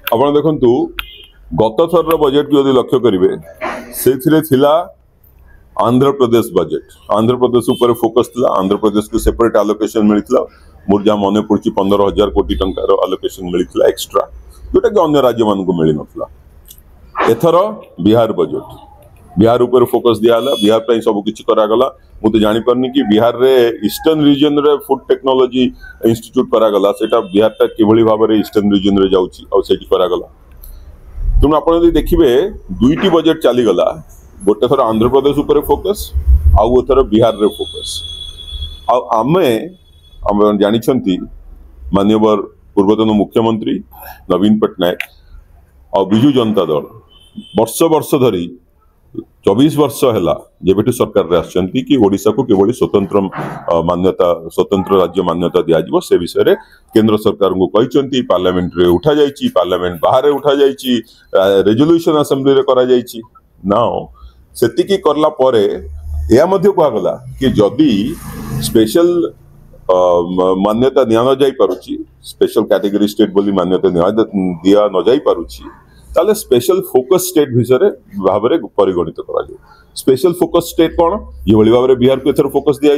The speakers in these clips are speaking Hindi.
आपण देखंतु गत थर बजेट को यदि लक्ष्य करेंगे से आंध्र प्रदेश बजेट आंध्र प्रदेश ऊपर फोकस थिला। आंध्र प्रदेश को सेपरेट आलोकेशन मिलता मोर जहाँ मन पड़ी 15,000 कोटी टंकार आलोकेशन मिलता एक्स्ट्रा जोटा कि अन्य राज्य मान मिल ना। एथर बिहार बजेट बिहार ऊपर फोकस दियाला बिहार पे सब किछि करागला। मु तो जानि परनी कि बिहार रे ईस्टर्न रीजन रे फूड टेक्नोलॉजी इंस्टीट्यूट करागला सेटा बिहार ता किभली भाव रे ईस्टर्न रीजन रे जाउची और सेठी करागला। तुम आपण यदि देखिबे दुईटी बजेट चली गला गोटे थर आंध्र प्रदेश ऊपर फोकस आउ थर बिहार रे फोकस आमे जानि छंती माननीय पूर्वतन मुख्यमंत्री नवीन पटनायक और बिजू जनता दल वर्ष धरी 24 वर्ष है जेबेठू सरकार रे आछंती कि ओडिशा को केवल स्वतंत्र मान्यता स्वतंत्र राज्य मान्यता दिया जिवो से विषय रे केंद्र सरकार को कहिसंती पार्लियामेंट रे उठा जाईची पार्लियामेंट बाहर रे उठा जाईची रेजोल्यूशन असेंबली रे करा जाईची नाउ सेति की करला परे या मध्ये कहा गला कि जदी स्पेशल मान्यता दिया न जाई पारुची स्पेशल कैटेगरी स्टेट बोली मान्यता दिया न जाई पारुची ताले स्पेशल फोकस स्टेट विषय भाव में परिगणित करा स्पेशल फोकस स्टेट कौन ये भली भाव में बिहार को एथर फोकस दिया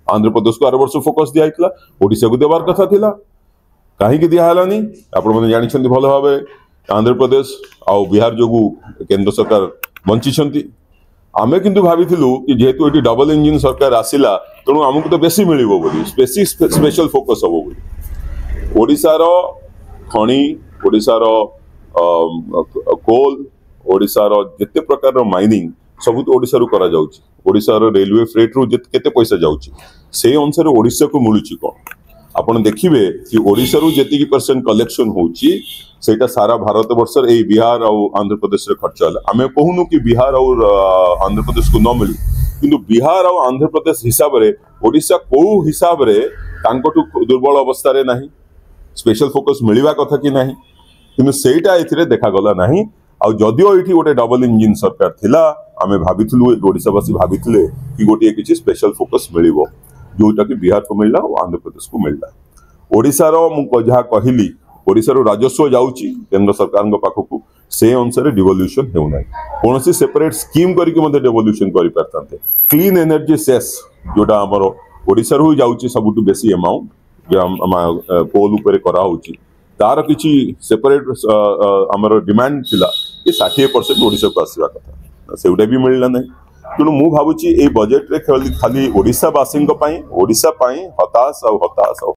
आंध्र प्रदेश को 8 वर्ष फोकस दिया ओडिशा को देवार कथा थिला कहीं दिहलानी आपण माने जानि छंती भल भाव आंध्र प्रदेश आउ बिहार जोगु केंद्र सरकार बंची आमे किंतु भाविथिलु कि जेहेतु एटी डबल इंजिन सरकार आसिला तेणु आमको तो बेसी मिलिबो बोली स्पेशल फोकस हबो बोली ओडिसा रो खणी ओडिसा रो कोल ओडिसा रो जेते प्रकार रो माइनिंग सब ओडिसा रो करा जाउची ओडिसा रो रेलवे फ्रेट रो केते पैसा जाउची से अनुसार ओडिसा को मिलुची कोन आपण देखिबे कि ओडिसा रो जेतिकी परसेंट कलेक्शन होउची सेटा सारा भारत वर्ष ए बिहार और आंध्र प्रदेश रे खर्च होला। आमे कहूनु कि बिहार और आंध्र प्रदेश को न मिलू किंतु बिहार और आंध्र प्रदेश हिसाब रे ओडिसा को हिसाब रे तांकोटु दुर्बल अवस्था रे नाही स्पेशल फोकस मिलिबा कथा कि नाही किंतु सेटा एथिरे देखा गला नाही। आ जदिओ एठी गोटे डबल इंजिन सरकार थिला आमे भाबिथिलु ओडिसावासी भाबिथिले कि गोटे किछि स्पेशल फोकस मिलिबो जोटा कि बिहार को मिलला और आंध्र प्रदेश को मिलला। ओडिसा रो मु जहाँ कहली ओडिसा रो राजस्व जाउची केंद्र सरकार पाखकू से अनुसार डिवोल्यूशन हेउना कौन सी सेपरेट स्कीम करके मते डिवोल्यूशन करि परतांते। क्लीन एनर्जी सेस जोटा हमरो ओडिसा रो जाउची सबटु बेसी अमाउंट कोल ऊपर करा होची तार किछि सेपरेट हमरो डिमांड थिला कि 60% ओडिसा को आसीबा कथा सेउटा भी मिलला नै। तेणु मु भावुची ए बजेट रे खाली ओडिसा वासी हताश